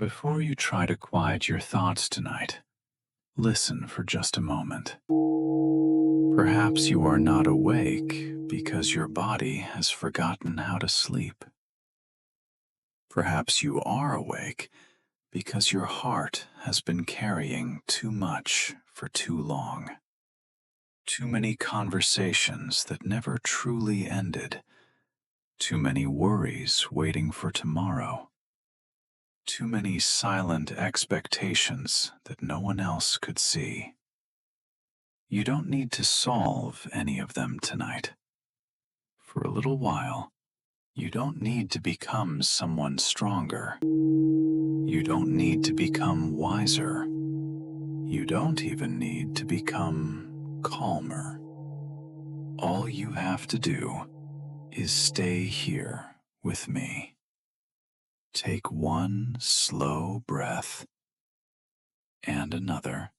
Before you try to quiet your thoughts tonight, listen for just a moment. Perhaps you are not awake because your body has forgotten how to sleep. Perhaps you are awake because your heart has been carrying too much for too long. Too many conversations that never truly ended. Too many worries waiting for tomorrow. Too many silent expectations that no one else could see. You don't need to solve any of them tonight. For a little while, you don't need to become someone stronger. You don't need to become wiser. You don't even need to become calmer. All you have to do is stay here with me. Take one slow breath and another,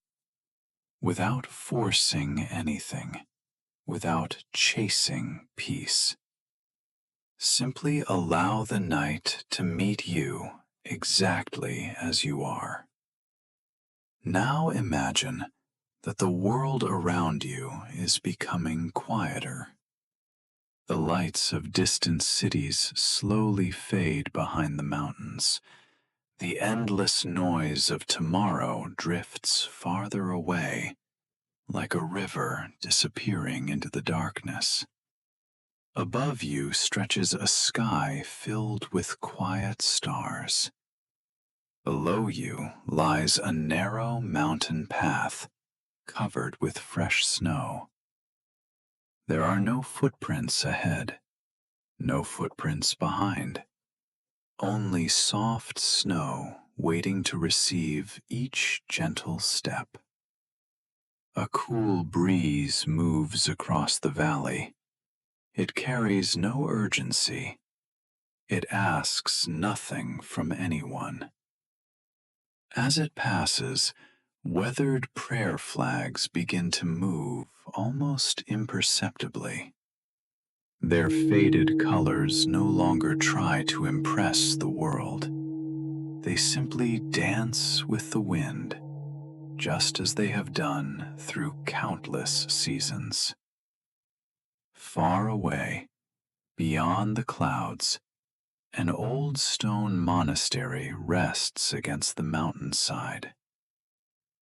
without forcing anything, without chasing peace. Simply allow the night to meet you exactly as you are. Now imagine that the world around you is becoming quieter. The lights of distant cities slowly fade behind the mountains. The endless noise of tomorrow drifts farther away, like a river disappearing into the darkness. Above you stretches a sky filled with quiet stars. Below you lies a narrow mountain path covered with fresh snow. There are no footprints ahead, no footprints behind, only soft snow waiting to receive each gentle step. A cool breeze moves across the valley. It carries no urgency. It asks nothing from anyone. As it passes, weathered prayer flags begin to move almost imperceptibly. Their faded colors no longer try to impress the world. They simply dance with the wind, just as they have done through countless seasons. Far away, beyond the clouds, an old stone monastery rests against the mountainside.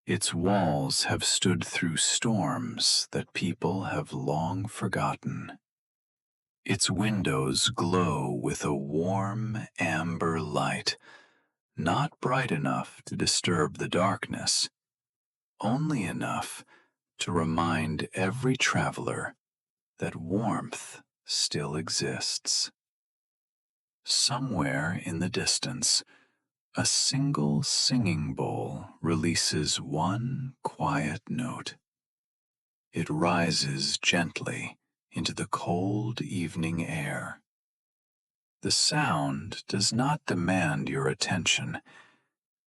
Its walls have stood through storms that people have long forgotten. Its windows glow with a warm amber light, not bright enough to disturb the darkness, only enough to remind every traveler that warmth still exists. Somewhere in the distance, a single singing bowl releases one quiet note. It rises gently into the cold evening air. The sound does not demand your attention.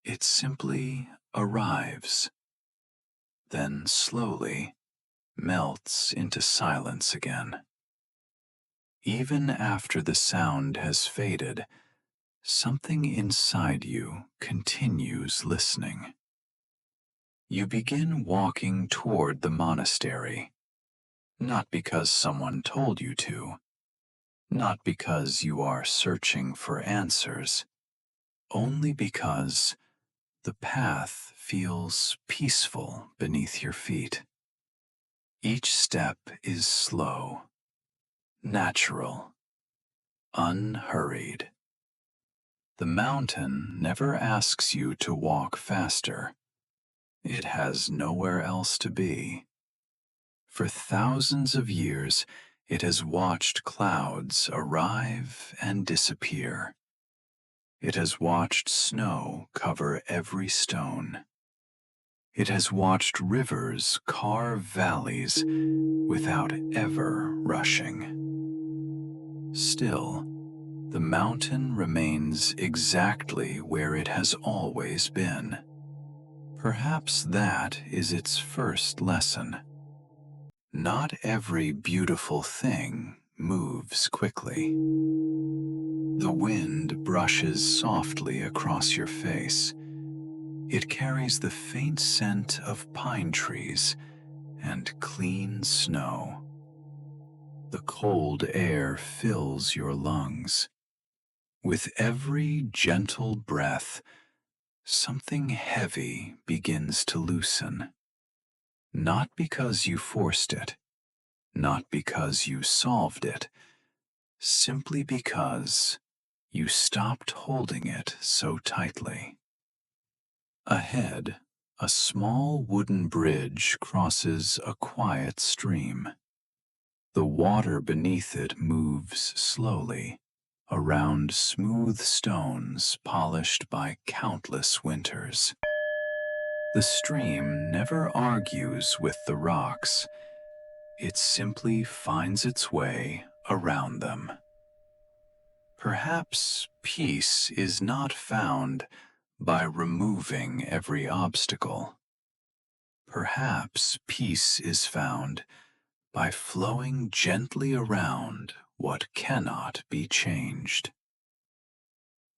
It simply arrives, then slowly melts into silence again. Even after the sound has faded, something inside you continues listening. You begin walking toward the monastery, not because someone told you to, not because you are searching for answers, only because the path feels peaceful beneath your feet. Each step is slow, natural, unhurried. The mountain never asks you to walk faster. It has nowhere else to be. For thousands of years, it has watched clouds arrive and disappear. It has watched snow cover every stone. It has watched rivers carve valleys without ever rushing. Still, the mountain remains exactly where it has always been. Perhaps that is its first lesson. Not every beautiful thing moves quickly. The wind brushes softly across your face. It carries the faint scent of pine trees and clean snow. The cold air fills your lungs. With every gentle breath, something heavy begins to loosen. Not because you forced it, not because you solved it, simply because you stopped holding it so tightly. Ahead, a small wooden bridge crosses a quiet stream. The water beneath it moves slowly around smooth stones polished by countless winters. The stream never argues with the rocks. It simply finds its way around them. Perhaps peace is not found by removing every obstacle. Perhaps peace is found by flowing gently around what cannot be changed.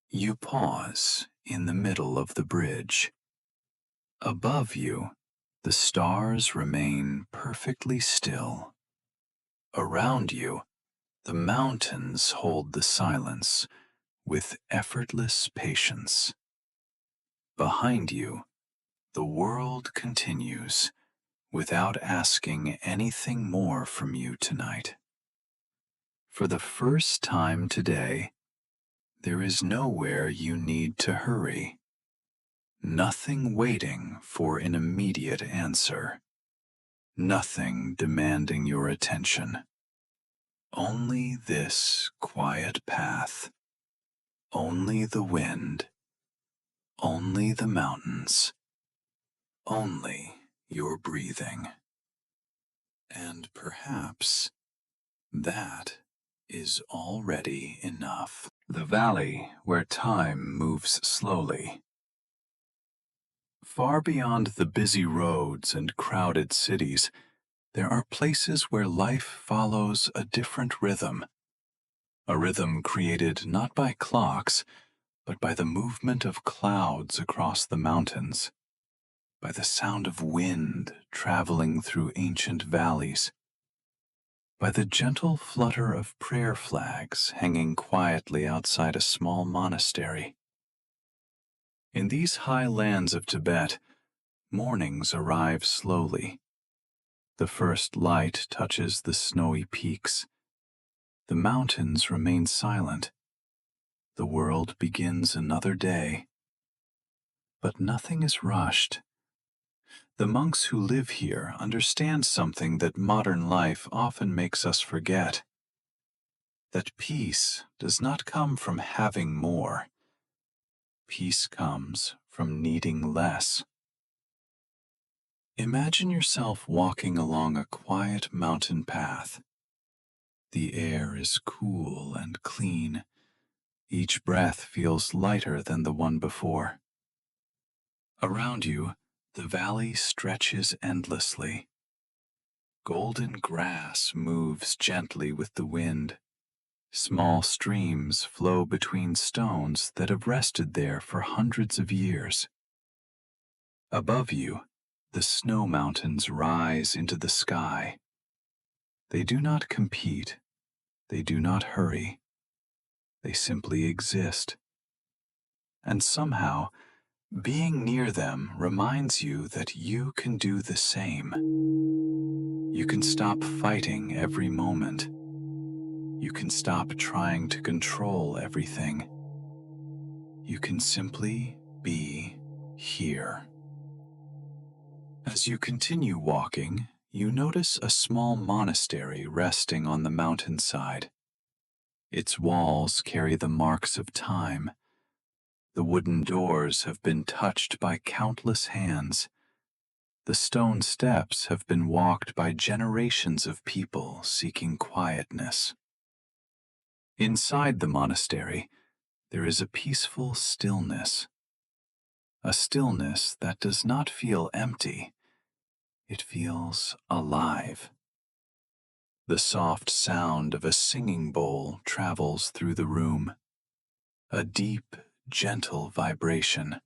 You pause in the middle of the bridge. Above you, the stars remain perfectly still. Around you, the mountains hold the silence with effortless patience. Behind you, the world continues without asking anything more from you tonight. For the first time today, there is nowhere you need to hurry. Nothing waiting for an immediate answer. Nothing demanding your attention. Only this quiet path. Only the wind. Only the mountains. Only your breathing. And perhaps that is already enough. The valley where time moves slowly. Far beyond the busy roads and crowded cities, there are places where life follows a different rhythm. A rhythm created not by clocks, but by the movement of clouds across the mountains, by the sound of wind traveling through ancient valleys, by the gentle flutter of prayer flags hanging quietly outside a small monastery. In these high lands of Tibet, mornings arrive slowly. The first light touches the snowy peaks. The mountains remain silent. The world begins another day. But nothing is rushed. The monks who live here understand something that modern life often makes us forget. That peace does not come from having more. Peace comes from needing less. Imagine yourself walking along a quiet mountain path. The air is cool and clean. Each breath feels lighter than the one before. Around you, the valley stretches endlessly. Golden grass moves gently with the wind. Small streams flow between stones that have rested there for hundreds of years. Above you, the snow mountains rise into the sky. They do not compete. They do not hurry. They simply exist. And somehow, being near them reminds you that you can do the same. You can stop fighting every moment. You can stop trying to control everything. You can simply be here. As you continue walking, you notice a small monastery resting on the mountainside. Its walls carry the marks of time. The wooden doors have been touched by countless hands. The stone steps have been walked by generations of people seeking quietness. Inside the monastery, there is a peaceful stillness. A stillness that does not feel empty. It feels alive. The soft sound of a singing bowl travels through the room. a deep, gentle vibration.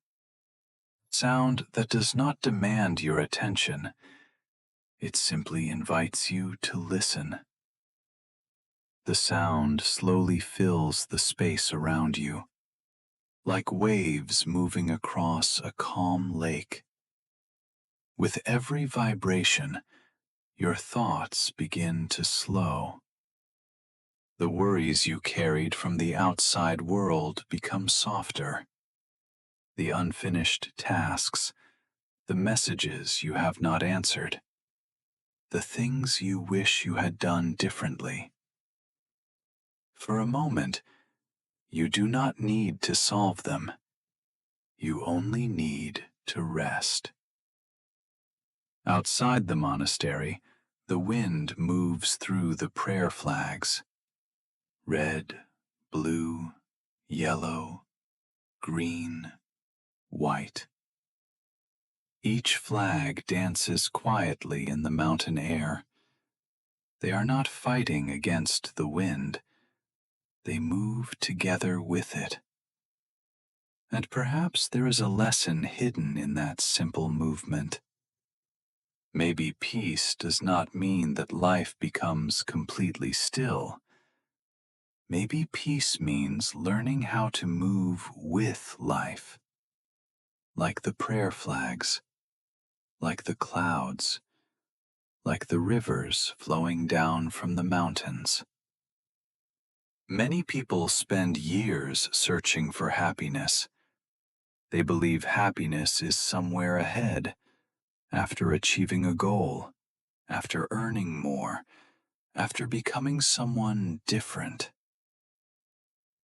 Sound that does not demand your attention. It simply invites you to listen. The sound slowly fills the space around you, like waves moving across a calm lake. With every vibration, your thoughts begin to slow. The worries you carried from the outside world become softer. The unfinished tasks, the messages you have not answered, the things you wish you had done differently. For a moment, you do not need to solve them. You only need to rest. Outside the monastery, the wind moves through the prayer flags. Red, blue, yellow, green, white. Each flag dances quietly in the mountain air. They are not fighting against the wind. They move together with it. And perhaps there is a lesson hidden in that simple movement. Maybe peace does not mean that life becomes completely still. Maybe peace means learning how to move with life, like the prayer flags, like the clouds, like the rivers flowing down from the mountains. Many people spend years searching for happiness. They believe happiness is somewhere ahead, after achieving a goal, after earning more, after becoming someone different.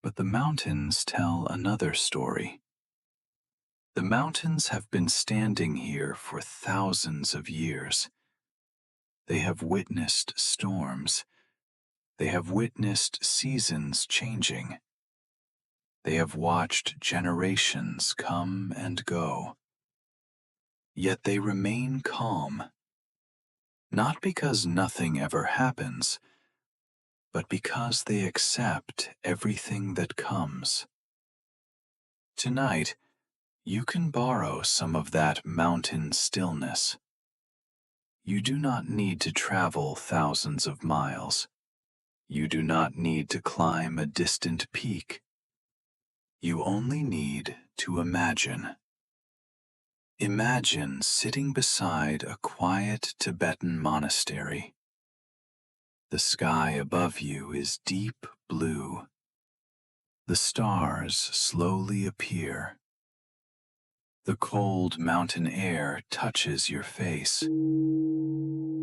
But the mountains tell another story. The mountains have been standing here for thousands of years. They have witnessed storms. They have witnessed seasons changing. They have watched generations come and go. Yet they remain calm, not because nothing ever happens, but because they accept everything that comes. Tonight, you can borrow some of that mountain stillness. You do not need to travel thousands of miles. You do not need to climb a distant peak. You only need to imagine. Imagine sitting beside a quiet Tibetan monastery. The sky above you is deep blue. The stars slowly appear. The cold mountain air touches your face.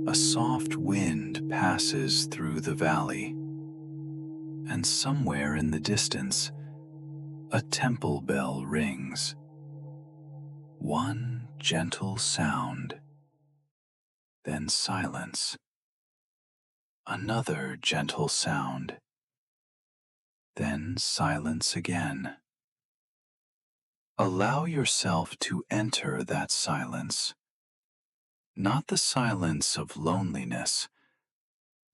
A soft wind passes through the valley. And somewhere in the distance, a temple bell rings. One gentle sound, then silence. Another gentle sound, then silence again. Allow yourself to enter that silence, not the silence of loneliness,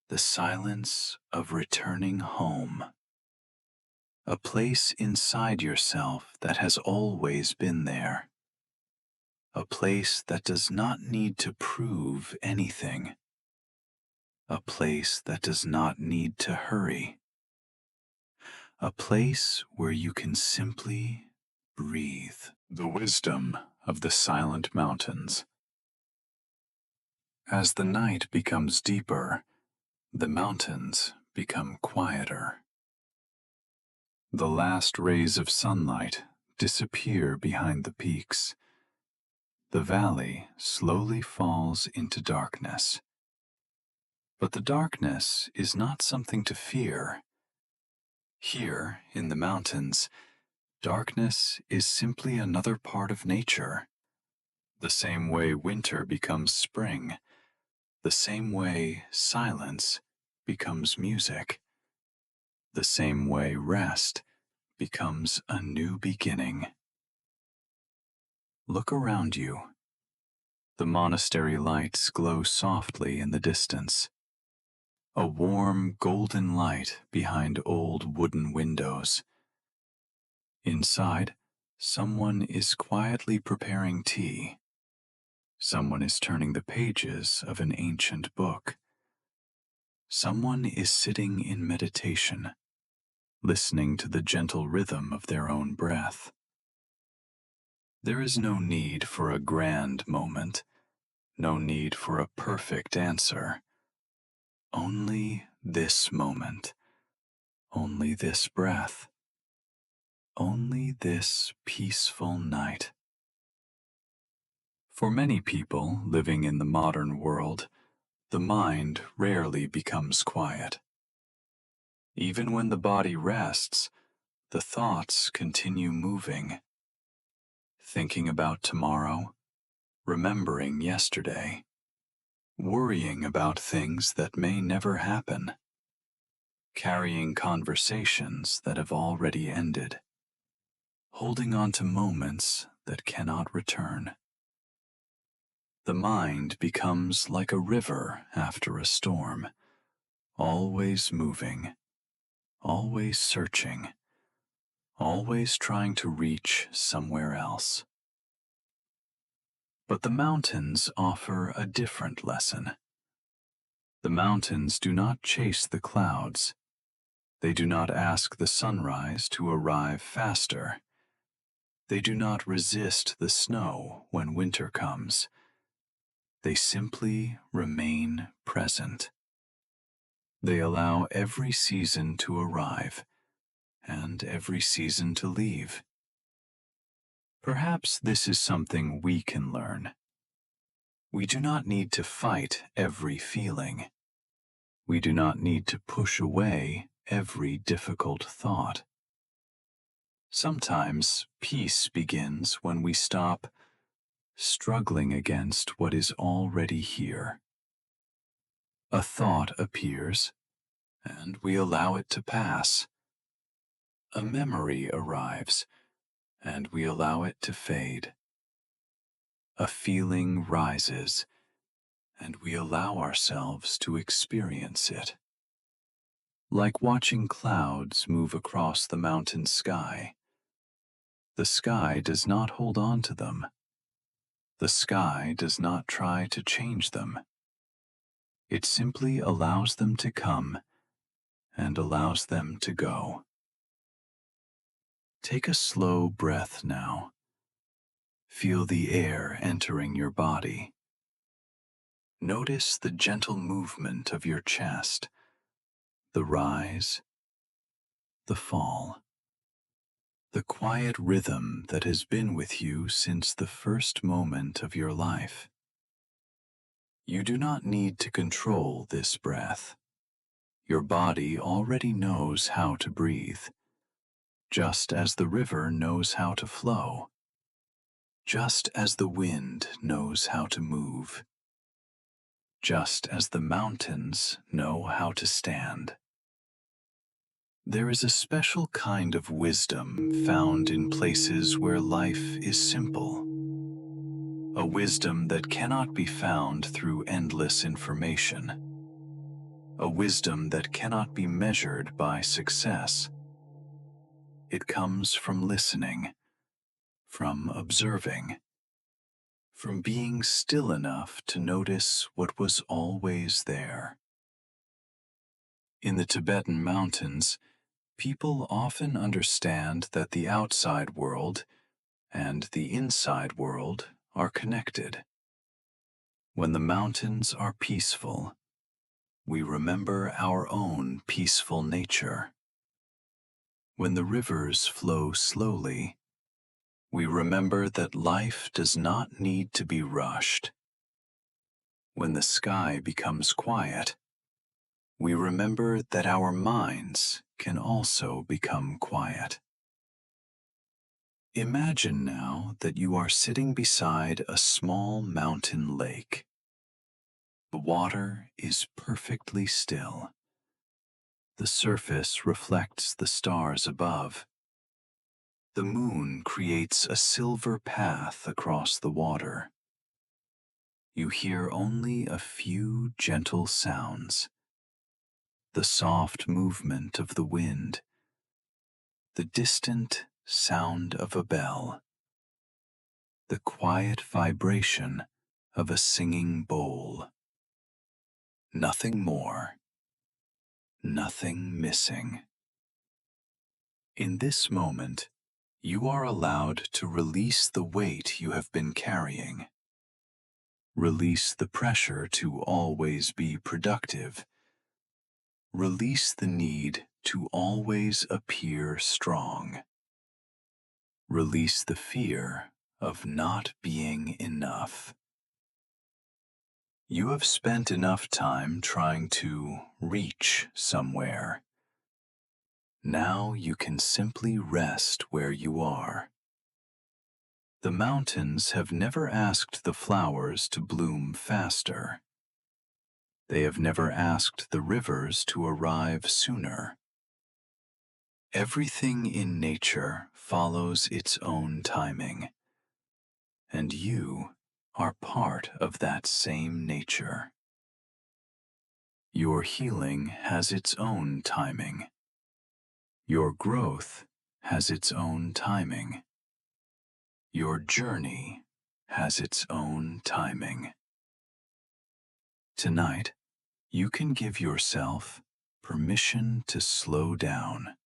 the silence of returning home. A place inside yourself that has always been there. A place that does not need to prove anything. A place that does not need to hurry. A place where you can simply breathe. The wisdom of the silent mountains. As the night becomes deeper, the mountains become quieter. The last rays of sunlight disappear behind the peaks. The valley slowly falls into darkness. But the darkness is not something to fear. Here, in the mountains, darkness is simply another part of nature. The same way winter becomes spring, the same way silence becomes music, the same way rest becomes a new beginning. Look around you. The monastery lights glow softly in the distance. A warm golden light behind old wooden windows. Inside, someone is quietly preparing tea. Someone is turning the pages of an ancient book. Someone is sitting in meditation, listening to the gentle rhythm of their own breath. There is no need for a grand moment, no need for a perfect answer. Only this moment, only this breath, only this peaceful night. For many people living in the modern world, the mind rarely becomes quiet. Even when the body rests, the thoughts continue moving, thinking about tomorrow, remembering yesterday, worrying about things that may never happen, carrying conversations that have already ended, holding on to moments that cannot return. The mind becomes like a river after a storm, always moving, always searching, always trying to reach somewhere else. But the mountains offer a different lesson. The mountains do not chase the clouds. They do not ask the sunrise to arrive faster. They do not resist the snow when winter comes. They simply remain present. They allow every season to arrive and every season to leave. Perhaps this is something we can learn. We do not need to fight every feeling. We do not need to push away every difficult thought. Sometimes peace begins when we stop struggling against what is already here. A thought appears, and we allow it to pass. A memory arrives, and we allow it to fade. A feeling rises, and we allow ourselves to experience it. Like watching clouds move across the mountain sky, the sky does not hold on to them. The sky does not try to change them. It simply allows them to come and allows them to go. Take a slow breath now. Feel the air entering your body. Notice the gentle movement of your chest, the rise, the fall, the quiet rhythm that has been with you since the first moment of your life. You do not need to control this breath. Your body already knows how to breathe, just as the river knows how to flow, just as the wind knows how to move, just as the mountains know how to stand. There is a special kind of wisdom found in places where life is simple, a wisdom that cannot be found through endless information, a wisdom that cannot be measured by success. It comes from listening, from observing, from being still enough to notice what was always there. In the Tibetan mountains, people often understand that the outside world and the inside world are connected. When the mountains are peaceful, we remember our own peaceful nature. When the rivers flow slowly, we remember that life does not need to be rushed. When the sky becomes quiet, we remember that our minds can also become quiet. Imagine now that you are sitting beside a small mountain lake. The water is perfectly still. The surface reflects the stars above. The moon creates a silver path across the water. You hear only a few gentle sounds. The soft movement of the wind, the distant sound of a bell, the quiet vibration of a singing bowl. Nothing more, nothing missing. In this moment, you are allowed to release the weight you have been carrying. Release the pressure to always be productive. Release the need to always appear strong. Release the fear of not being enough. You have spent enough time trying to reach somewhere. Now you can simply rest where you are. The mountains have never asked the flowers to bloom faster. They have never asked the rivers to arrive sooner. Everything in nature follows its own timing, and you are part of that same nature. Your healing has its own timing. Your growth has its own timing. Your journey has its own timing. Tonight, you can give yourself permission to slow down,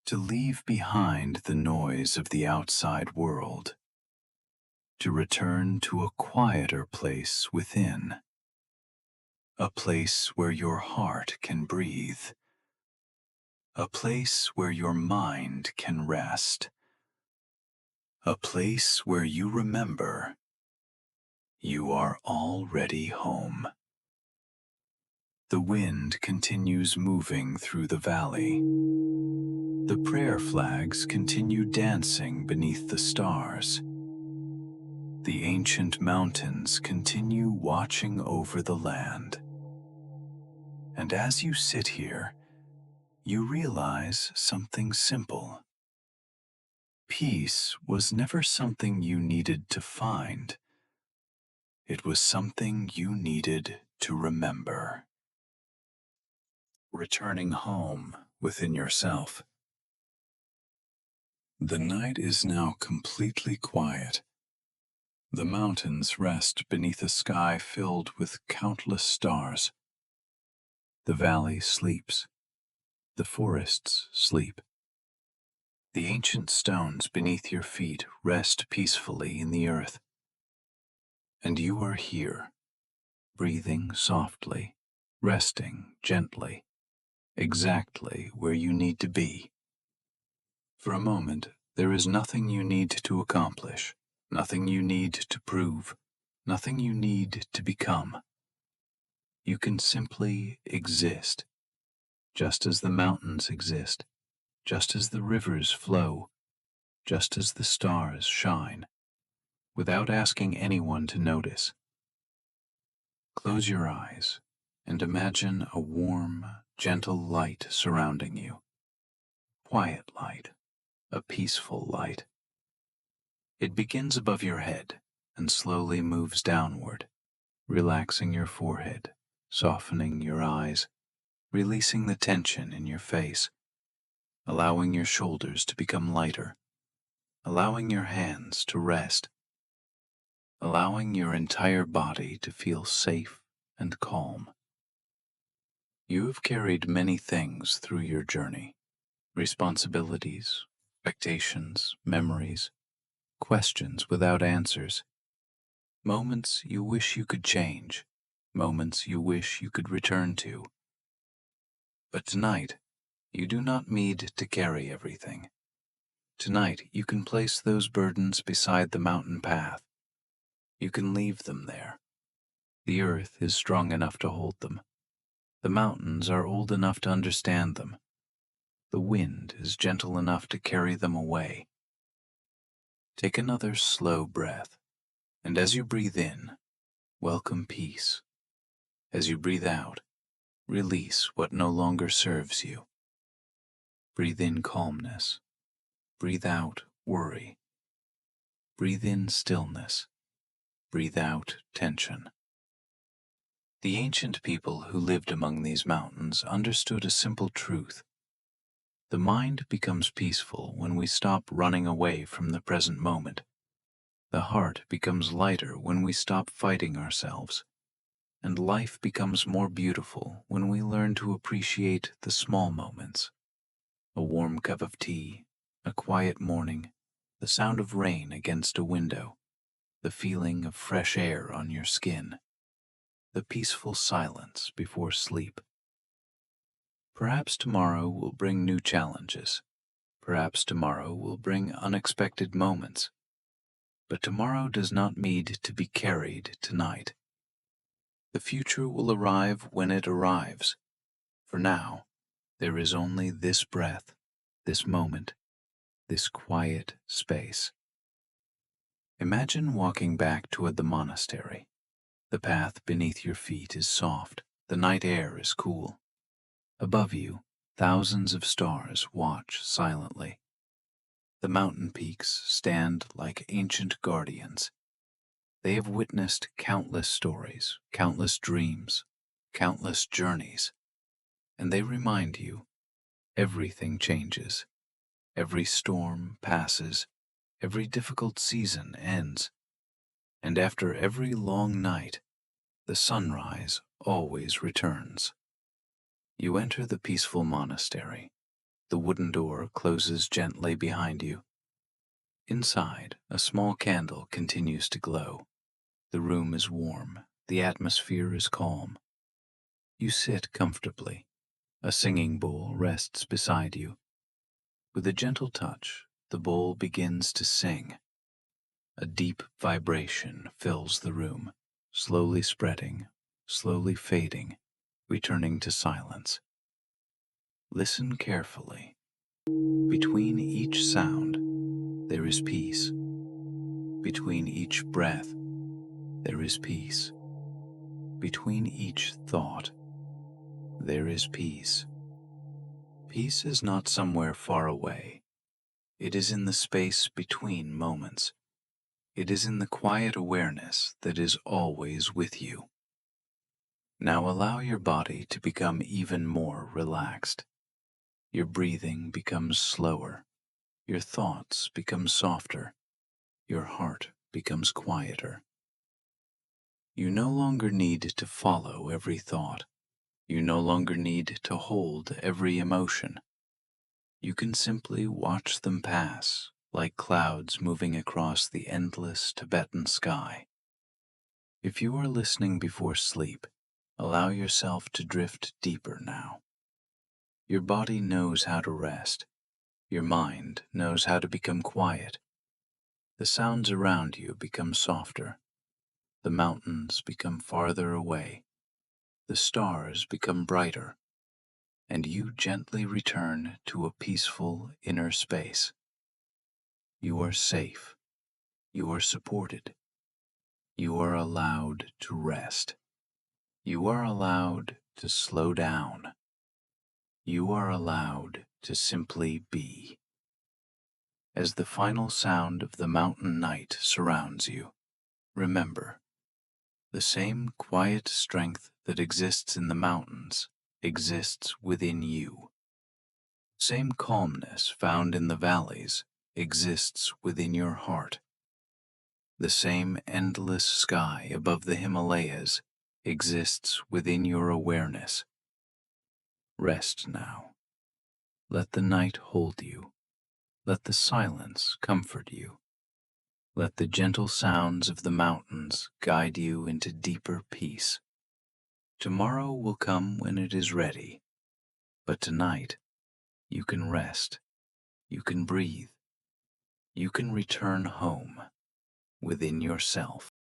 to leave behind the noise of the outside world, to return to a quieter place within, a place where your heart can breathe, a place where your mind can rest, a place where you remember you are already home. The wind continues moving through the valley. The prayer flags continue dancing beneath the stars. The ancient mountains continue watching over the land. And as you sit here, you realize something simple. Peace was never something you needed to find. It was something you needed to remember. Returning home within yourself. The night is now completely quiet. The mountains rest beneath a sky filled with countless stars. The valley sleeps. The forests sleep. The ancient stones beneath your feet rest peacefully in the earth. And you are here, breathing softly, resting gently, exactly where you need to be. For a moment, there is nothing you need to accomplish, nothing you need to prove, nothing you need to become. You can simply exist, just as the mountains exist, just as the rivers flow, just as the stars shine, without asking anyone to notice. Close your eyes and imagine a warm, gentle light surrounding you. Quiet light, a peaceful light. It begins above your head and slowly moves downward, relaxing your forehead, softening your eyes, releasing the tension in your face, allowing your shoulders to become lighter, allowing your hands to rest, allowing your entire body to feel safe and calm. You have carried many things through your journey: responsibilities, expectations, memories, questions without answers, moments you wish you could change, moments you wish you could return to. But tonight, you do not need to carry everything. Tonight, you can place those burdens beside the mountain path. You can leave them there. The earth is strong enough to hold them. The mountains are old enough to understand them. The wind is gentle enough to carry them away. Take another slow breath, and as you breathe in, welcome peace. As you breathe out, release what no longer serves you. Breathe in calmness. Breathe out worry. Breathe in stillness. Breathe out tension. The ancient people who lived among these mountains understood a simple truth. The mind becomes peaceful when we stop running away from the present moment. The heart becomes lighter when we stop fighting ourselves. And life becomes more beautiful when we learn to appreciate the small moments. A warm cup of tea, a quiet morning, the sound of rain against a window, the feeling of fresh air on your skin, the peaceful silence before sleep. Perhaps tomorrow will bring new challenges. Perhaps tomorrow will bring unexpected moments. But tomorrow does not need to be carried tonight. The future will arrive when it arrives. For now, there is only this breath, this moment, this quiet space. Imagine walking back toward the monastery. The path beneath your feet is soft, the night air is cool. Above you, thousands of stars watch silently. The mountain peaks stand like ancient guardians. They have witnessed countless stories, countless dreams, countless journeys, and they remind you everything changes. Every storm passes, every difficult season ends, and after every long night, the sunrise always returns. You enter the peaceful monastery. The wooden door closes gently behind you. Inside, a small candle continues to glow. The room is warm, the atmosphere is calm. You sit comfortably. A singing bowl rests beside you. With a gentle touch, the bowl begins to sing. A deep vibration fills the room, slowly spreading, slowly fading, returning to silence. Listen carefully. Between each sound, there is peace. Between each breath, there is peace. Between each thought, there is peace. Peace is not somewhere far away. It is in the space between moments. It is in the quiet awareness that is always with you. Now allow your body to become even more relaxed. Your breathing becomes slower. Your thoughts become softer. Your heart becomes quieter. You no longer need to follow every thought. You no longer need to hold every emotion. You can simply watch them pass, like clouds moving across the endless Tibetan sky. If you are listening before sleep, allow yourself to drift deeper now. Your body knows how to rest. Your mind knows how to become quiet. The sounds around you become softer. The mountains become farther away. The stars become brighter. And you gently return to a peaceful inner space. You are safe. You are supported. You are allowed to rest. You are allowed to slow down. You are allowed to simply be. As the final sound of the mountain night surrounds you, remember, the same quiet strength that exists in the mountains exists within you. Same calmness found in the valleys exists within your heart. The same endless sky above the Himalayas exists within your awareness. Rest now. Let the night hold you. Let the silence comfort you. Let the gentle sounds of the mountains guide you into deeper peace. Tomorrow will come when it is ready, but tonight you can rest, you can breathe, you can return home within yourself.